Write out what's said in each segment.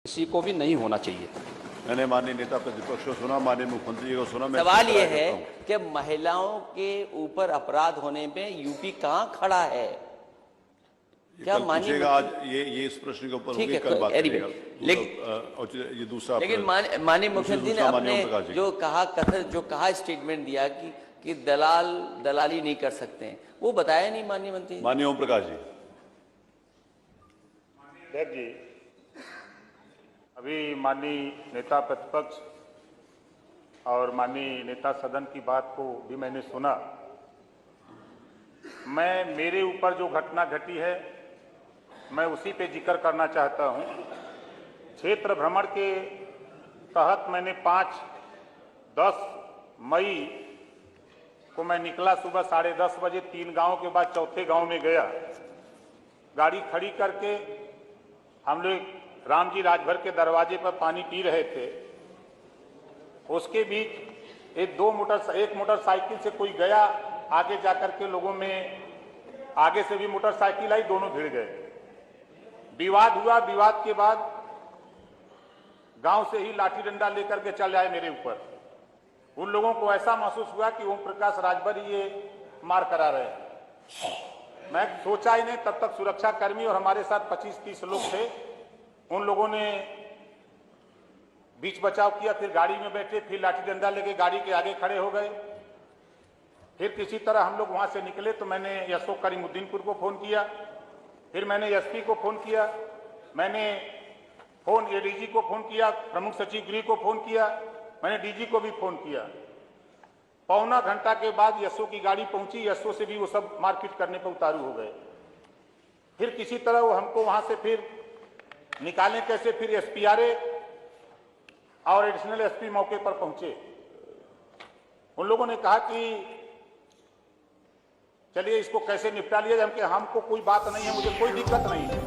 किसी को भी नहीं होना चाहिए। मैंने माननीय नेता प्रतिपक्ष को सुना, माननीय मुख्यमंत्री जी को सुना। मैं सवाल ये है कि महिलाओं के ऊपर अपराध होने पे यूपी कहाँ खड़ा है? क्या माननीय आज ये इस प्रश्न के ऊपर होगी, कल बात करेगा। ये दूसरा, लेकिन माननीय मुख्यमंत्री ने अपने जो कहा स्टेटमेंट दिया कि दलाली नहीं कर सकते हैं, वो बताया नहीं माननीय मंत्री। माननीय ओम प्रकाश जी, अभी माननीय नेता प्रतिपक्ष और माननीय नेता सदन की बात को भी मैंने सुना। मेरे ऊपर जो घटना घटी है मैं उसी पे जिक्र करना चाहता हूं। क्षेत्र भ्रमण के तहत मैंने 5-10 मई को मैं निकला सुबह 10:30 बजे। 3 गांव के बाद चौथे गांव में गया। गाड़ी खड़ी करके हम लोग राम जी राजभर के दरवाजे पर पानी पी रहे थे। उसके बीच एक मोटरसाइकिल से कोई गया, आगे जाकर के लोगों में आगे से भी मोटरसाइकिल आई, दोनों भिड़ गए। विवाद हुआ। विवाद के बाद गांव से ही लाठी डंडा लेकर के चल आए मेरे ऊपर। उन लोगों को ऐसा महसूस हुआ कि ओम प्रकाश राजभर ये मार करा रहे हैं। मैं सोचा ही नहीं, तब तक सुरक्षा कर्मी और हमारे साथ 25-30 लोग थे। उन लोगों ने बीच बचाव किया, फिर गाड़ी में बैठे, फिर लाठी डंडा लेके गाड़ी के आगे खड़े हो गए। फिर किसी तरह हम लोग वहां से निकले तो मैंने एसओ करीमुद्दीनपुर को फोन किया, फिर मैंने एसपी को फोन किया, मैंने एडीजी को फोन किया, प्रमुख सचिव गृह को फोन किया, मैंने डीजी को भी फोन किया। पौना घंटा के बाद एसओ की गाड़ी पहुंची। एसओ से भी वो सब मारपीट करने पर उतारू हो गए। फिर किसी तरह वो हमको वहां से फिर निकालें कैसे। फिर एसपीआरए और एडिशनल एसपी मौके पर पहुंचे। उन लोगों ने कहा कि चलिए इसको कैसे निपटा लिया जाए, कि हमको कोई बात नहीं है, मुझे कोई दिक्कत नहीं है।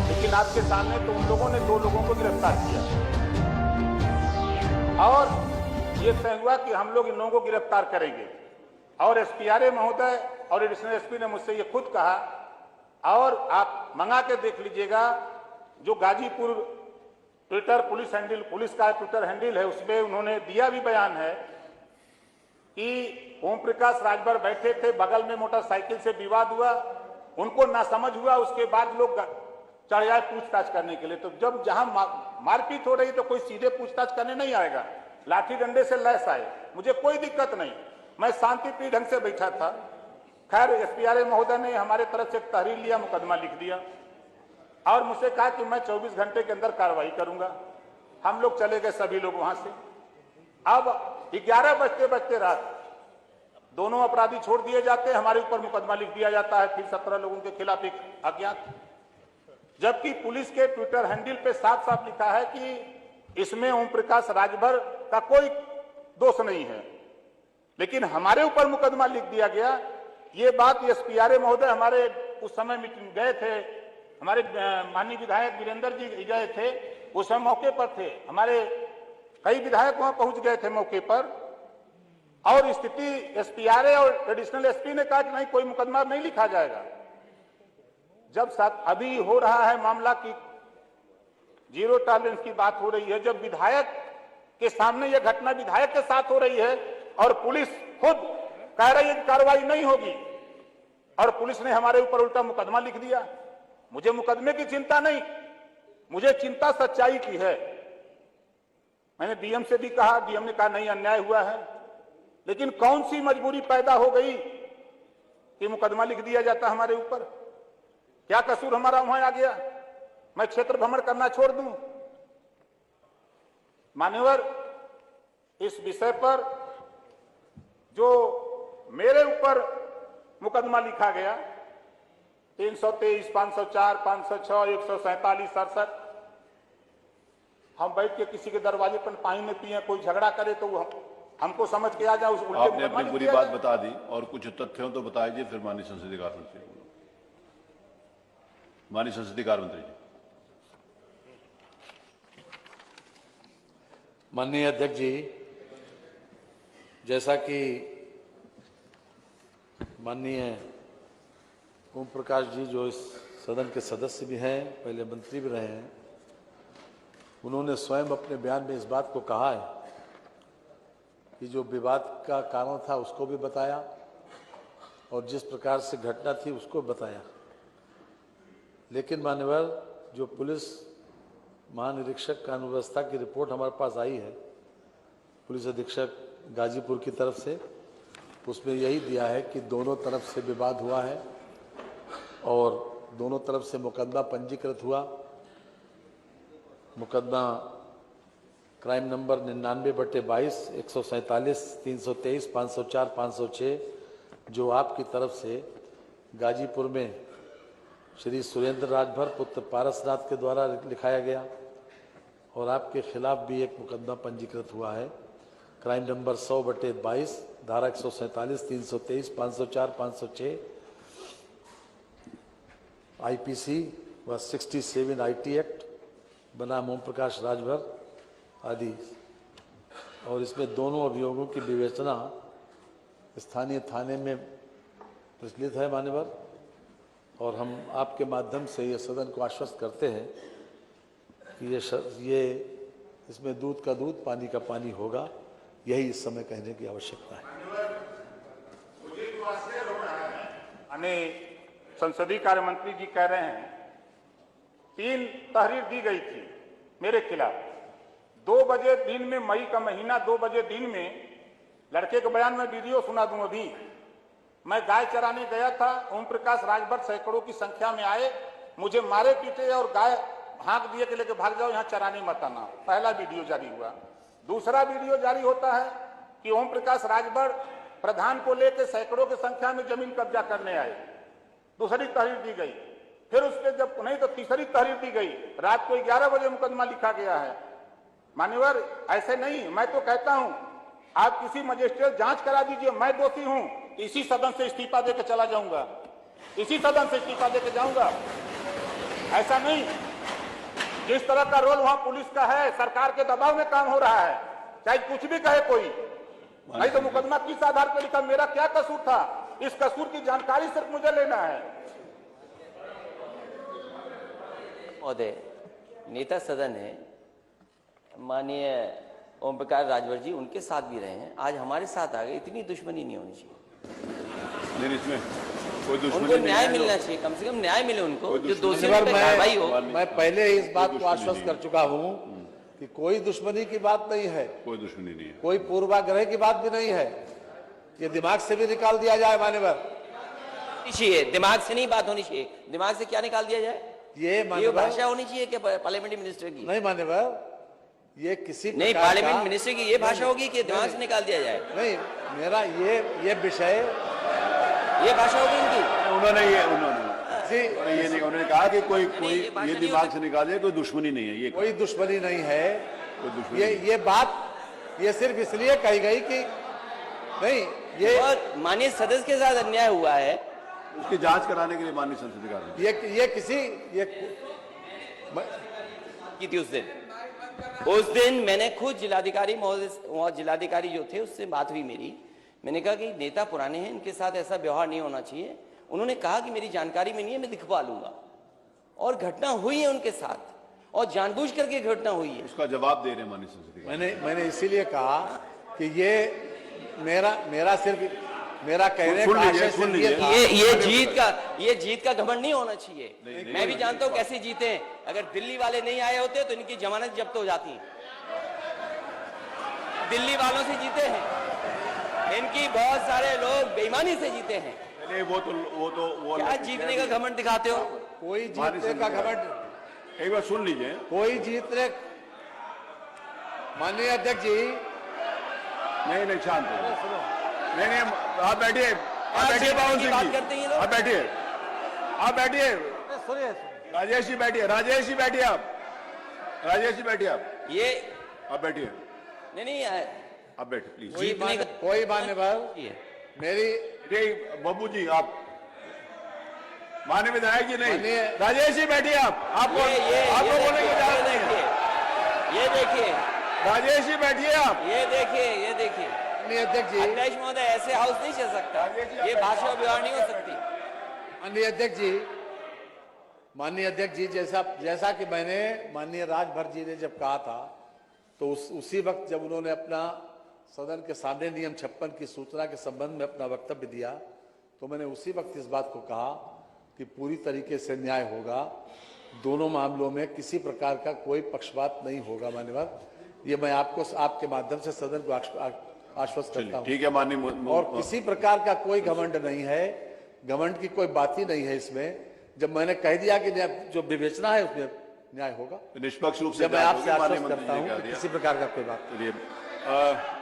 लेकिन आपके सामने तो उन लोगों ने 2 लोगों को गिरफ्तार किया और ये तय हुआ कि हम लोग इन लोगों को गिरफ्तार करेंगे। और एसपीआरए महोदय और एडिशनल एसपी ने मुझसे ये खुद कहा, और आप मंगा के देख लीजिएगा, जो गाजीपुर ट्विटर पुलिस का ट्विटर हैंडल है, उसमें उन्होंने दिया भी बयान है कि ओम प्रकाश राजभर बैठे थे, बगल में मोटरसाइकिल से विवाद हुआ, उनको नासमझ हुआ, उसके बाद लोग चढ़ जाए पूछताछ करने के लिए। तो जब जहां मारपीट हो रही तो कोई सीधे पूछताछ करने नहीं आएगा, लाठी डंडे से लैस आए। मुझे कोई दिक्कत नहीं, मैं शांतिप्रिय ढंग से बैठा था। खैर एसपीआरए महोदय ने हमारे तरफ से एक तहरीर लिया, मुकदमा लिख दिया और मुझसे कहा कि मैं 24 घंटे के अंदर कार्रवाई करूंगा। हम लोग चले गए, सभी लोग वहां से। अब 11 बजते रात दोनों अपराधी छोड़ दिए जाते हैं, हमारे ऊपर मुकदमा लिख दिया जाता है। फिर 17 लोगों के खिलाफ एक अज्ञात, जबकि पुलिस के ट्विटर हैंडल पे साफ साफ लिखा है कि इसमें ओम प्रकाश राजभर का कोई दोष नहीं है, लेकिन हमारे ऊपर मुकदमा लिख दिया गया। ये बात एसपीआरए महोदय हमारे उस समय मीटिंग गए थे, हमारे माननीय विधायक वीरेंद्र जी गए थे, उस समय मौके पर थे। हमारे कई विधायक वहां पहुंच गए थे मौके पर, और स्थिति एसपीआरए और एडिशनल एसपी ने कहा कि नहीं, कोई मुकदमा नहीं लिखा जाएगा। जब अभी हो रहा है मामला की जीरो टॉलरेंस की बात हो रही है, जब विधायक के सामने यह घटना विधायक के साथ हो रही है और पुलिस खुद कह रही है कि कार्रवाई नहीं होगी, और पुलिस ने हमारे ऊपर उल्टा मुकदमा लिख दिया। मुझे मुकदमे की चिंता नहीं, मुझे चिंता सच्चाई की है। मैंने डीएम से भी कहा, डीएम ने कहा नहीं, अन्याय हुआ है। लेकिन कौन सी मजबूरी पैदा हो गई कि मुकदमा लिख दिया जाता हमारे ऊपर? क्या कसूर हमारा वहां आ गया? मैं क्षेत्र भ्रमण करना छोड़ दूं? मान्यवर, इस विषय पर जो मेरे ऊपर मुकदमा लिखा गया 323, 504, 506, 147, 67, हम बैठ के किसी के दरवाजे पर पानी में पिए, कोई झगड़ा करे तो हमको समझ के आ जाए उस उल्टे। आपने अपनी पूरी बात बता दी और कुछ तथ्य हो तो बताइए, फिर माननीय संसदीय कार्य मंत्री। माननीय संसदीय कार्य मंत्री जी। माननीय अध्यक्ष जी, जैसा कि माननीय ओम प्रकाश जी जो इस सदन के सदस्य भी हैं, पहले मंत्री भी रहे हैं, उन्होंने स्वयं अपने बयान में इस बात को कहा है कि जो विवाद का कारण था उसको भी बताया और जिस प्रकार से घटना थी उसको बताया। लेकिन मान्यवर, जो पुलिस महानिरीक्षक कानून व्यवस्था की रिपोर्ट हमारे पास आई है पुलिस अधीक्षक गाजीपुर की तरफ से, उसमें यही दिया है कि दोनों तरफ से विवाद हुआ है और दोनों तरफ से मुकदमा पंजीकृत हुआ। मुकदमा क्राइम नंबर 99/22, 147, 323, 504, 506 जो आपकी तरफ से गाजीपुर में श्री सुरेंद्र राजभर पुत्र पारसनाथ के द्वारा लिखाया गया और आपके खिलाफ भी एक मुकदमा पंजीकृत हुआ है क्राइम नंबर 100/22, धारा 147, 323, 504, 506 IPC व 67 IT एक्ट बनाम ओम प्रकाश राजभर आदि। और इसमें दोनों अभियोगों की विवेचना स्थानीय थाने में प्रचलित है मान्यवर, और हम आपके माध्यम से ये सदन को आश्वस्त करते हैं कि ये इसमें दूध का दूध पानी का पानी होगा। यही इस समय कहने की आवश्यकता है। संसदीय कार्य मंत्री जी कह रहे हैं 3 तहरीर दी गई थी मेरे खिलाफ 2 बजे दिन में, मई का महीना 2 बजे दिन में। लड़के के बयान में वीडियो सुना दूं अभी। मैं गाय चराने गया था, ओम प्रकाश राजभर सैकड़ों की संख्या में आए, मुझे मारे पीटे और गाय हाँक दिए कि लेके भाग जाओ, यहाँ चराने मत आना। पहला वीडियो जारी हुआ। दूसरा वीडियो जारी होता है कि ओम प्रकाश राजभर प्रधान को लेकर सैकड़ों की संख्या में जमीन कब्जा करने आए। दूसरी तहरीर दी गई। फिर उसके जब नहीं तो तीसरी तहरीर दी गई। रात को 11 बजे मुकदमा लिखा गया है। मान्यवर, ऐसे नहीं, मैं तो कहता हूं आप किसी मजिस्ट्रेट जांच करा दीजिए, मैं दोषी हूं, इसी सदन से इस्तीफा देकर चला जाऊंगा, इसी सदन से इस्तीफा देकर जाऊंगा। ऐसा नहीं, जिस तरह का रोल वहां पुलिस का है, सरकार के दबाव में काम हो रहा है, चाहे कुछ भी कहे कोई। नहीं तो मुकदमा किस आधार पर लिखा, मेरा क्या कसूर था, इस कसूर की जानकारी सिर्फ मुझे लेना है। महोदय, नेता सदन है माननीय ओम प्रकाश राजभर जी, उनके साथ भी रहे हैं, आज हमारे साथ आ गए। इतनी दुश्मनी नहीं होनी चाहिए। नहीं, इसमें कोई दुश्मनी उनको न्याय मिलना चाहिए, कम से कम न्याय मिले उनको, जो दोषी पर पे कार्रवाई हो। मैं पहले इस बात को आश्वस्त कर चुका हूं कि कोई दुश्मनी की बात नहीं है, कोई दुश्मनी नहीं है, कोई पूर्वाग्रह की बात भी नहीं है। ये दिमाग से भी निकाल दिया जाए मान्यवर। चाहिए दिमाग से नहीं बात होनी चाहिए। दिमाग से क्या निकाल दिया जाए? ये भाषा होनी चाहिए कि पार्लियामेंटरी मिनिस्टर की? नहीं मान्यवर, ये किसी नहीं, पार्लियामेंट मिनिस्टर की ये भाषा होगी कि दिमाग से निकाल दिया जाए? नहीं, मेरा ये विषय, ये भाषा होगी इनकी। उन्होंने ये नहीं, उन्होंने कहा कि कोई ये दिमाग से निकाल दिया, कोई दुश्मनी नहीं है। ये कोई दुश्मनी नहीं है। कोई दुश्मनी ये बात ये सिर्फ इसलिए कही गई कि नहीं, ये और माननीय सदस्य के साथ अन्याय हुआ है, उसकी जांच कराने के लिए माननीय संसदीय कार्य ये किसी की थी उस दिन मैंने खुद जिलाधिकारी महोदय, जिलाधिकारी जो थे उससे बात हुई मेरी। मैंने कहा कि नेता पुराने हैं, इनके साथ ऐसा व्यवहार नहीं होना चाहिए। उन्होंने कहा कि मेरी जानकारी में नहीं है, मैं दिखवा लूंगा। और घटना हुई है उनके साथ और जानबूझ करके घटना हुई है। उसका जवाब दे रहे हैं माननीय संसदीय। मैंने इसीलिए कहा कि ये मेरा सिर्फ मेरा कहने का आशय सिर्फ ये जीत का घमंड नहीं होना चाहिए। मैं भी जानता हूं कैसे जीते हैं। अगर दिल्ली वाले नहीं आए होते तो इनकी जमानत जब्त हो जाती। दिल्ली वालों से जीते हैं, इनकी बहुत सारे लोग बेईमानी से जीते हैं। नहीं, वो क्या जीतने का घमंड दिखाते हो? कोई जीतने का घमंड, एक बार सुन लीजिए। कोई जीतने, माननीय अध्यक्ष जी, नहीं शांत हो। नहीं, आप बैठिए, बाबू सिंह जी, आप बैठिए, राजेश जी बैठिए, आप ये आप बैठिए, नहीं आप बैठिए प्लीज। कोई मान्यवर, मेरी बाबू जी, आप माननीय विधायक जी नहीं, राजेश जी बैठिए, आपको बोलने की इजाजत नहीं है। ये देखिए राजेश जी बैठिए, आप ये देखिए अध्यक्ष जी, अध्यक्ष महोदय, ऐसे हाउस नहीं चल सकता, ये भाषा व्यवहार नहीं हो सकती। माननीय अध्यक्ष जी, माननीय अध्यक्ष जी, जैसा कि मैंने माननीय राजभर जी ने जब कहा था, तो उसी वक्त जब उन्होंने अपना सदन के सामने नियम 56 की सूचना के संबंध में अपना वक्तव्य दिया, तो मैंने उसी वक्त इस बात को कहा कि पूरी तरीके से न्याय होगा, दोनों मामलों में किसी प्रकार का कोई पक्षपात नहीं होगा। मान्यवर, ये मैं आपको आपके माध्यम से सदन को आश्वस्त करता हूं। ठीक है माननीय। और किसी प्रकार का कोई घमंड नहीं है, घमंड की कोई बात ही नहीं है इसमें। जब मैंने कह दिया कि जो विवेचना है उसमें न्याय होगा, निष्पक्ष रूप से मैं आपसे आश्वस्त माननीय करता मंत्री जी ने हूं कह कि दिया। किसी प्रकार का कोई बात नहीं।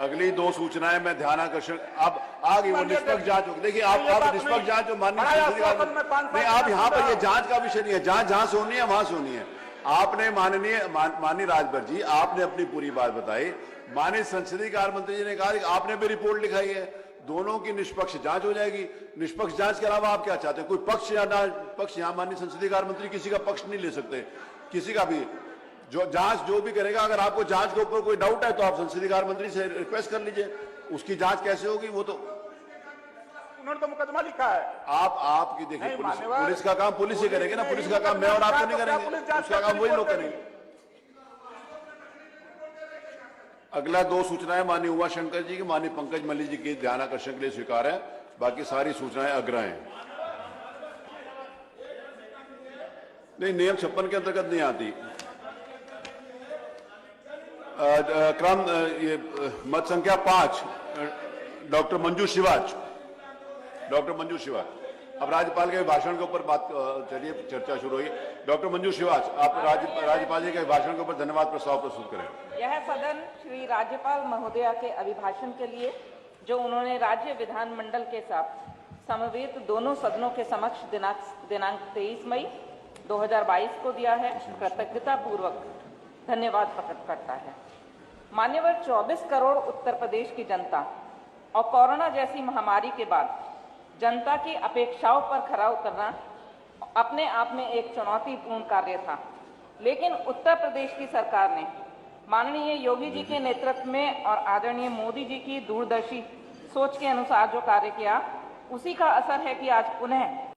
अगली दो सूचनाएं मैं ध्यान आकर्षण, अब आगे वो निष्पक्ष जांच होगी। देखिए आप निष्पक्ष जांच जो माननीय नहीं, आप यहाँ पर ये जांच का विषय नहीं है, जांच जहां से होनी है वहां से होनी है। आपने माननीय राजभर जी, आपने अपनी पूरी बात बताई। माननीय संसदीय कार्य मंत्री जी ने कहा कि आपने भी रिपोर्ट लिखाई है, दोनों की निष्पक्ष जांच हो जाएगी। निष्पक्ष जांच के अलावा आप क्या चाहते हैं? कोई पक्ष या ना पक्ष? यहाँ माननीय संसदीय कार्य मंत्री किसी का पक्ष नहीं ले सकते, किसी का भी। जो जांच जो भी करेगा, अगर आपको जांच के ऊपर कोई डाउट है तो आप संसदीय कार्य मंत्री से रिक्वेस्ट कर लीजिए। उसकी जांच कैसे होगी वो तो उन्होंने तो मुकदमा लिखा है। आपकी देखिए, पुलिस का काम पुलिस ही करेगी ना, पुलिस का काम मैं और आप तो नहीं करेंगे, उसका काम वही लोग करेंगे। अगला दो सूचनाएं माननीय उमा शंकर जी की, माननीय पंकज मल्ली जी की ध्यान आकर्षण के लिए स्वीकार है। बाकी सारी सूचनाएं अग्र हैं, नहीं नियम 56 के अंतर्गत नहीं आती। क्रम ये मत संख्या 5, डॉक्टर मंजू शिवाच। अब राज्यपाल के भाषण के ऊपर बात, चलिए चर्चा शुरू हुई। डॉक्टर मंजू शिवाच, आप राज्यपाल जी के भाषण के ऊपर धन्यवाद प्रस्ताव प्रस्तुत करें। यह सदन श्री राज्यपाल महोदया के अभिभाषण के लिए, जो उन्होंने राज्य विधानमंडल के साथ समवेत दोनों सदनों के समक्ष दिनांक 23 मई 2022 को दिया है, कृतज्ञता पूर्वक धन्यवाद प्रकट करता है। मान्यवर, 24 करोड़ उत्तर प्रदेश की जनता और कोरोना जैसी महामारी के बाद जनता की अपेक्षाओं पर खरा उतरना अपने आप में एक चुनौतीपूर्ण कार्य था, लेकिन उत्तर प्रदेश की सरकार ने माननीय योगी जी के नेतृत्व में और आदरणीय मोदी जी की दूरदर्शी सोच के अनुसार जो कार्य किया, उसी का असर है कि आज पुनः